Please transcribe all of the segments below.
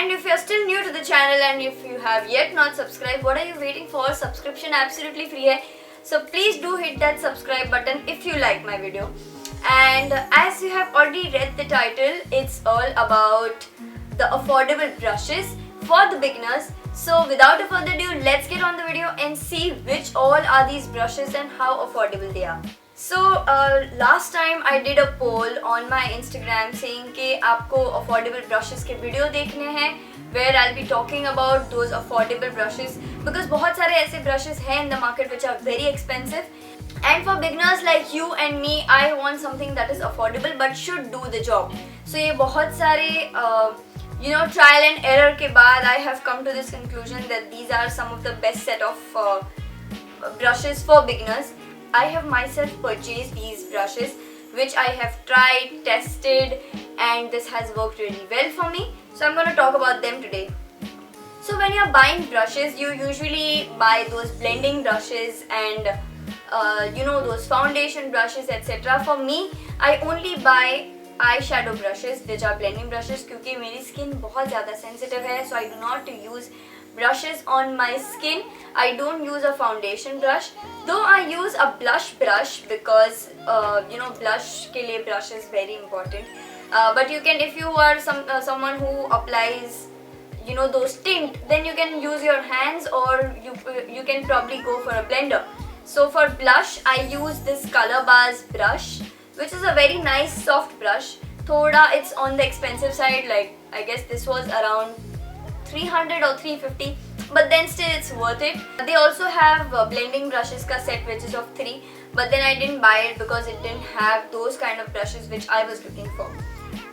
And if you're still new to the channel and if you have yet not subscribed, what are you waiting for? Subscription absolutely free hai. So please do hit that subscribe button if you like my video. And as you have already read the title, it's all about the affordable brushes for the beginners. So without a further ado, let's get on the video and see which all are these brushes and how affordable they are. So last time I did a poll on my Instagram saying कि आपको affordable brushes के video देखने हैं, where I'll be talking about those affordable brushes because बहुत सारे ऐसे brushes हैं in the market which are very expensive. And for beginners like you and me, I want something that is affordable but should do the job. So ये बहुत सारे trial and error के बाद I have come to this conclusion that these are some of the best set of brushes for beginners. I have myself purchased these brushes which I have tried, tested, and this has worked really well for me. So I'm going to talk about them today. So when you're buying brushes, you usually buy those blending brushes and those foundation brushes, etc. For me, I only buy eyeshadow brushes which are blending brushes क्योंकि मेरी skin बहुत ज़्यादा sensitive है, so I do not use brushes on my skin. I don't use a foundation brush, though I use a blush brush because blush के लिए brush is very important. But you can, if you are someone who applies those tint, then you can use your hands or you can probably go for a blender. So for blush, I use this Color Bars brush, which is a very nice soft brush. Thoda it's on the expensive side, like I guess this was around 300 or 350, but then still it's worth it. They also have blending brushes ka set which is of 3, but then I didn't buy it because it didn't have those kind of brushes which I was looking for.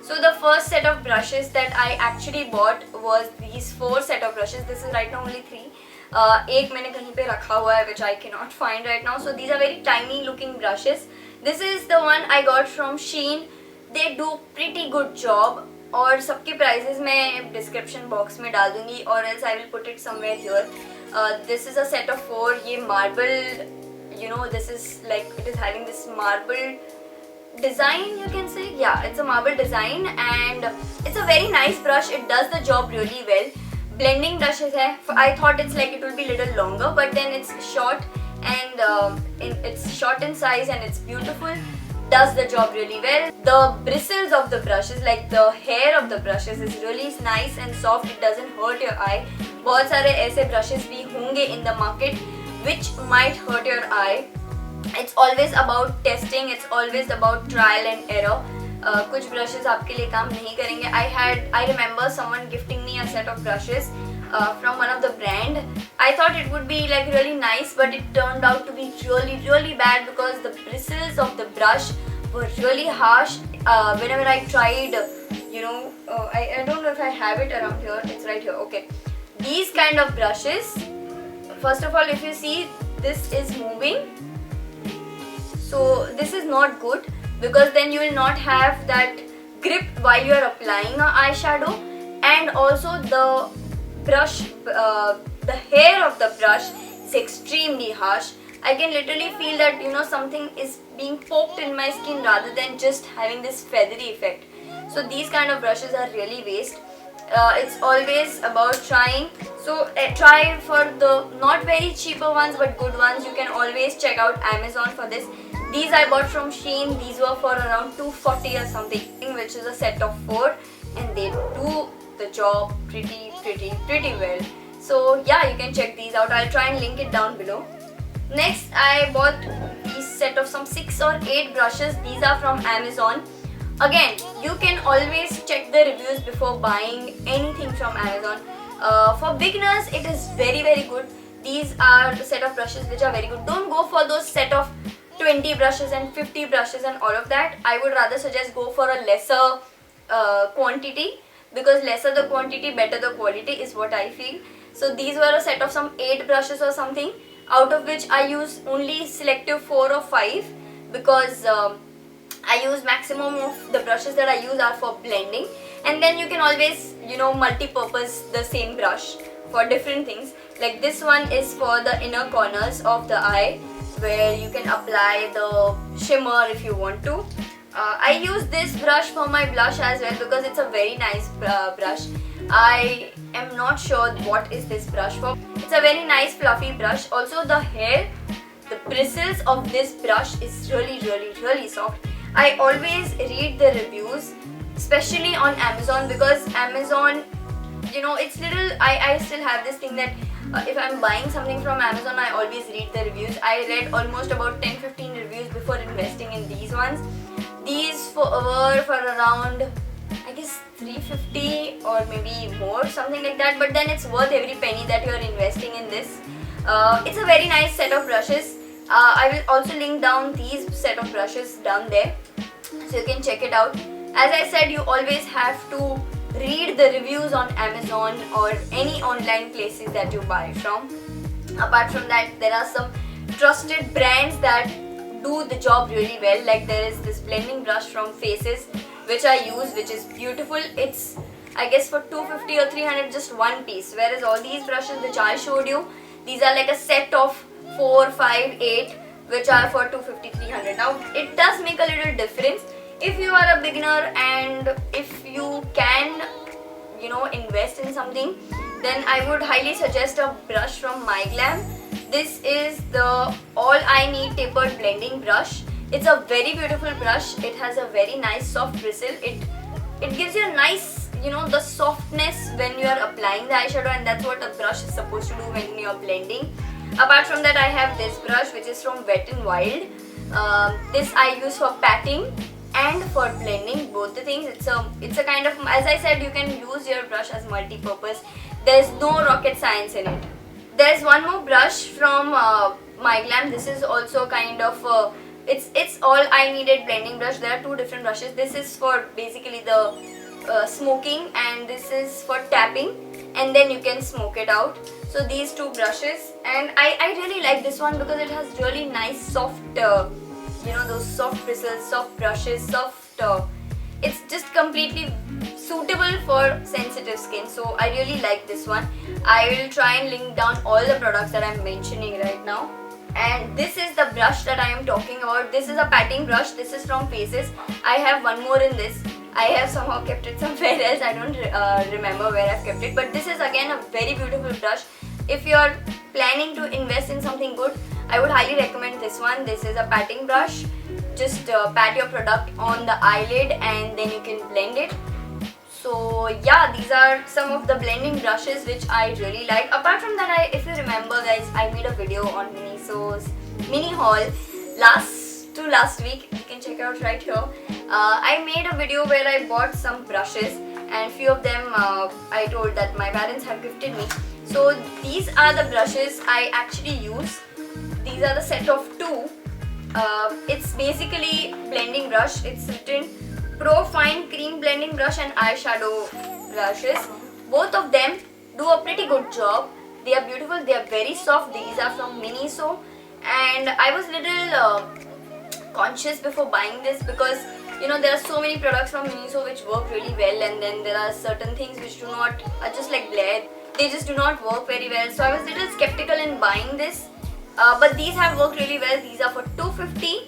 So the first set of brushes that I actually bought was these 4 set of brushes. This is right now only 3. एक मैंने कहीं पे रखा हुआ है which I cannot find right now. So these are very tiny looking brushes. This is the one I got from SHEIN. They do pretty good job. और सबके prices मैं description box में डाल दूँगी or else I will put it somewhere here. This is a set of 4. ये marble, this is like it is having this marble design, you can say. Yeah, it's a marble design and it's a very nice brush. It does the job really well. Blending brushes hai. I thought it's like it will be little longer, but then it's short and it's short in size and it's beautiful. Does the job really well. The bristles of the brushes, like the hair of the brushes, is really nice and soft. It doesn't hurt your eye. बहुत सारे ऐसे brushes भी होंगे in the market which might hurt your eye. It's always about testing. It's always about trial and error. कुछ brushes आपके लिए काम नहीं करेंगे. I remember someone gifting me a set of brushes from one of the brand. I thought it would be like really nice, but it turned out to be really bad because the bristles of the brush were really harsh. Whenever I tried, I don't know if I have it around here. It's right here. Okay, these kind of brushes. First of all, if you see, this is moving. So this is not good because then you will not have that grip while you are applying an eyeshadow, and also the brush, the hair of the brush is extremely harsh. I can literally feel that something is being poked in my skin rather than just having this feathery effect. So these kind of brushes are really waste. It's always about trying. So try for the not very cheaper ones but good ones. You can always check out Amazon for this. These I bought from SHEIN. These were for around 240 or something, which is a set of 4, and they do the job pretty well. So yeah, you can check these out. I'll try and link it down below. Next, I bought this set of some 6 or 8 brushes. These are from Amazon. Again, you can always check the reviews before buying anything from Amazon. For beginners, it is very good. These are the set of brushes which are very good. Don't go for those set of 20 brushes and 50 brushes and all of that. I would rather suggest go for a lesser quantity, because lesser the quantity, better the quality is what I feel. So these were a set of some 8 brushes or something, out of which I use only selective 4 or 5 because I use maximum of the brushes that I use are for blending, and then you can always multi-purpose the same brush for different things. Like this one is for the inner corners of the eye, where you can apply the shimmer if you want to. I use this brush for my blush as well because it's a very nice brush. I am not sure what is this brush for. It's a very nice fluffy brush. Also the hair, the bristles of this brush is really soft. I always read the reviews, especially on Amazon, because Amazon, you know, it's little, I still have this thing that if I'm buying something from Amazon, I always read the reviews. I read almost about 10-15 reviews before investing in these ones. These were for around, I guess, 350 or maybe more, something like that, but then it's worth every penny that you're investing in this. It's a very nice set of brushes. I will also link down these set of brushes down there, so you can check it out. As I said, you always have to read the reviews on Amazon or any online places that you buy from. Apart from that, there are some trusted brands that do the job really well. Like there is this blending brush from Faces which I use, which is beautiful. It's, I guess, for 250 or 300 just one piece, whereas all these brushes which I showed you, these are like a set of 4, 5, 8 which are for 250, 300. Now it does make a little difference. If you are a beginner and if you can, you know, invest in something, then I would highly suggest a brush from MyGlam. This is the All I Need Tapered Blending Brush. It's a very beautiful brush. It has a very nice soft bristle. It gives you a nice, you know, the softness when you are applying the eyeshadow, and that's what a brush is supposed to do when you are blending. Apart from that, I have this brush which is from Wet n Wild. This I use for patting and for blending, both the things. It's a kind of, as I said, you can use your brush as multi-purpose. There's no rocket science in it. There's one more brush from MyGlam. This is also kind of it's All I Needed blending brush. There are two different brushes. This is for basically the smoking, and this is for tapping, and then you can smoke it out. So these two brushes, and I really like this one because it has really nice soft you know, those soft bristles, soft brushes, soft, it's just completely suitable for sensitive skin. So I really like this one. I will try and link down all the products that I'm mentioning right now. And this is the brush that I am talking about. This is a patting brush. This is from Faces. I have one more in this. I have somehow kept it somewhere else. I don't remember where I've kept it. But this is again a very beautiful brush. If you are planning to invest in something good, I would highly recommend this one. This is a patting brush. Just pat your product on the eyelid and then you can blend it. So yeah, these are some of the blending brushes which I really like. Apart from that, if you remember guys, I made a video on Miniso's mini haul last week. You can check it out right here. I made a video where I bought some brushes, and few of them I told that my parents have gifted me. So these are the brushes I actually use. These are the set of two. It's basically blending brush. It's written Pro Fine Cream Blending Brush and Eyeshadow brushes. Both of them do a pretty good job. They are beautiful. They are very soft. These are from Miniso, and I was little conscious before buying this because, you know, there are so many products from Miniso which work really well, and then there are certain things which do not, are just like Glare. They just do not work very well. So I was little skeptical in buying this. But these have worked really well. These are for 250.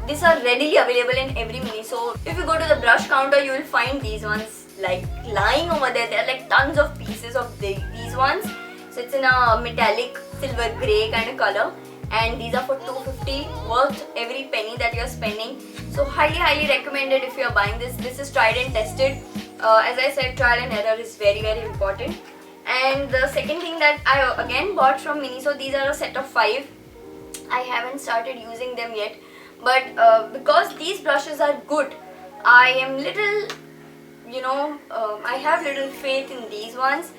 These are readily available in every Miniso. If you go to the brush counter, you will find these ones like lying over there. There are like tons of pieces of these ones. So it's in a metallic silver grey kind of color, and these are for 250. Worth every penny that you are spending. So highly recommended if you are buying this. This is tried and tested. As I said, trial and error is very important. And the second thing that I again bought from Miniso, these are a set of 5. I haven't started using them yet, but because these brushes are good, I am little, you know, I have little faith in these ones.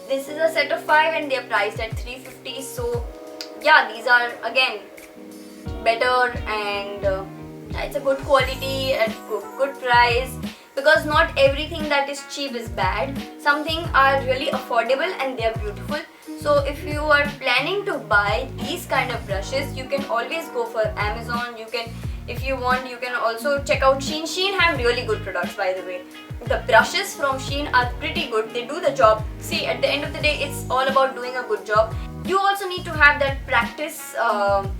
This is a set of 5 and they are priced at 350. So yeah, these are again better, and it's a good quality at good price. Because not everything that is cheap is bad. Some things are really affordable and they are beautiful. So if you are planning to buy these kind of brushes, you can always go for Amazon. You can, if you want, you can also check out SHEIN. SHEIN have really good products, by the way. The brushes from SHEIN are pretty good. They do the job. See, at the end of the day, it's all about doing a good job. You also need to have that practice on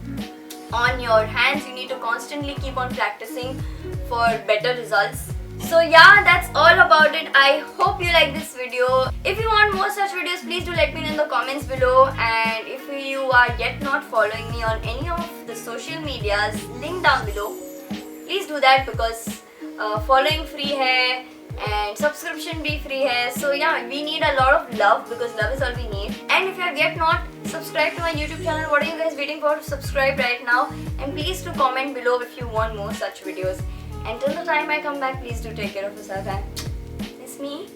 your hands. You need to constantly keep on practicing for better results. So yeah, that's all about it. I hope you like this video. If you want more such videos, please do let me know in the comments below. And if you are yet not following me on any of the social medias, link down below. Please do that because following free hai and subscription be free hai. So yeah, we need a lot of love because love is all we need. And if you have yet not subscribed to my YouTube channel, what are you guys waiting for? Subscribe right now and please do comment below if you want more such videos. Until the time I come back, please do take care of yourself and miss me.